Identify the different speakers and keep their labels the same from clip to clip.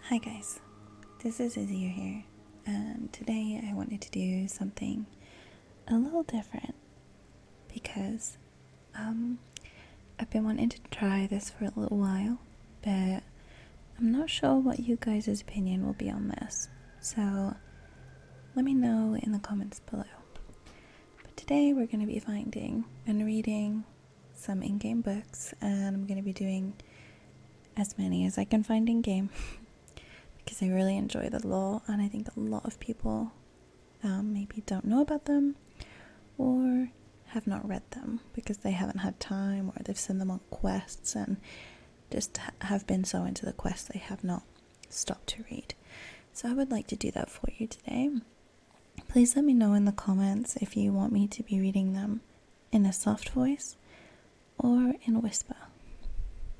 Speaker 1: Hi guys, this is Aezyr here, and today I wanted to do something a little different because I've been wanting to try this for a little while, but I'm not sure what you guys' opinion will be on this, so let me know in the comments below. But today we're going to be finding and reading some in-game books, and I'm going to be doing as many as I can find in-game. Because I really enjoy the lore, and I think a lot of people maybe don't know about them or have not read them because they haven't had time, or they've seen them on quests and just have been so into the quest they have not stopped to read. So I would like to do that for you today. Please let me know in the comments if you want me to be reading them in a soft voice or in a whisper.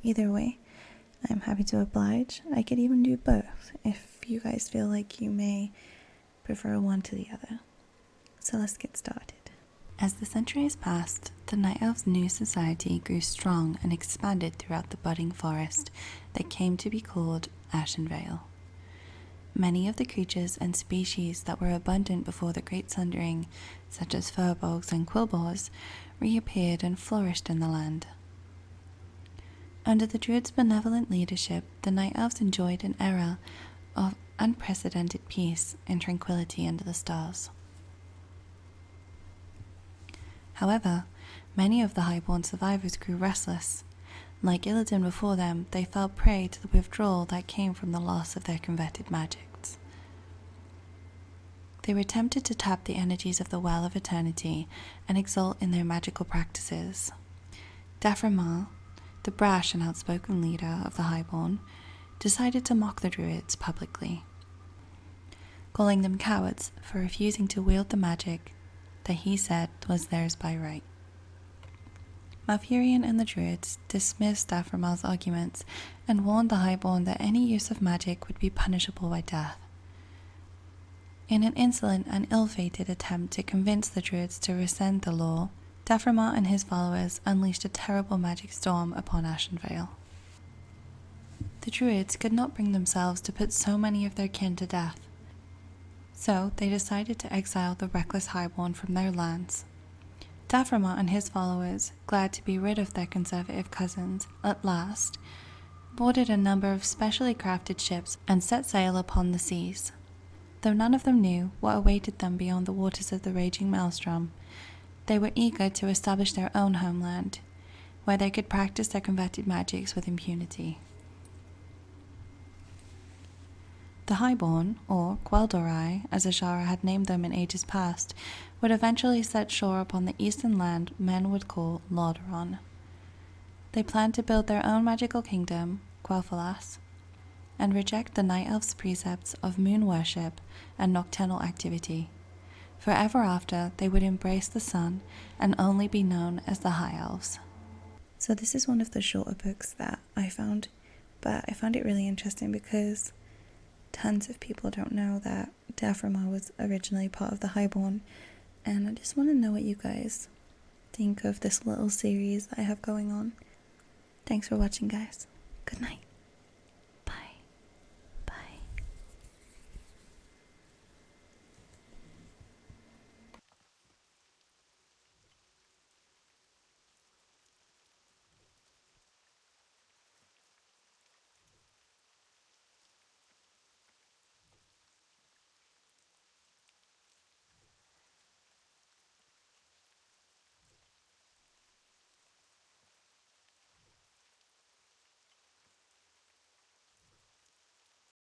Speaker 1: Either way, I'm happy to oblige. I could even do both if you guys feel like you may prefer one to the other. So let's get started. As the centuries passed, the Night Elves' new society grew strong and expanded throughout the budding forest that came to be called Ashenvale. Many of the creatures and species that were abundant before the Great Sundering, such as furbolgs and quillboars, reappeared and flourished in the land. Under the Druids' benevolent leadership, the Night Elves enjoyed an era of unprecedented peace and tranquility under the stars. However, many of the Highborn survivors grew restless. Like Illidan before them, they fell prey to the withdrawal that came from the loss of their converted magics. They were tempted to tap the energies of the Well of Eternity and exult in their magical practices. Daframal, the brash and outspoken leader of the Highborn, decided to mock the Druids publicly, calling them cowards for refusing to wield the magic that he said was theirs by right. Malfurion and the Druids dismissed Daframal's arguments and warned the Highborn that any use of magic would be punishable by death. In an insolent and ill-fated attempt to convince the Druids to rescind the law, Daframal and his followers unleashed a terrible magic storm upon Ashenvale. The Druids could not bring themselves to put so many of their kin to death, so they decided to exile the reckless Highborn from their lands. Daframal and his followers, glad to be rid of their conservative cousins at last, boarded a number of specially crafted ships and set sail upon the seas. Though none of them knew what awaited them beyond the waters of the raging maelstrom, they were eager to establish their own homeland, where they could practice their converted magics with impunity. The Highborn, or Quel'Dorai, as Azshara had named them in ages past, would eventually set shore upon the eastern land men would call Lordaeron. They planned to build their own magical kingdom, Quel'Thalas, and reject the Night Elves' precepts of moon worship and nocturnal activity. Forever after, they would embrace the sun and only be known as the High Elves. So this is one of the shorter books that I found, but I found it really interesting because tons of people don't know that Daframal was originally part of the Highborn, and I just want to know what you guys think of this little series that I have going on. Thanks for watching, guys. Good night.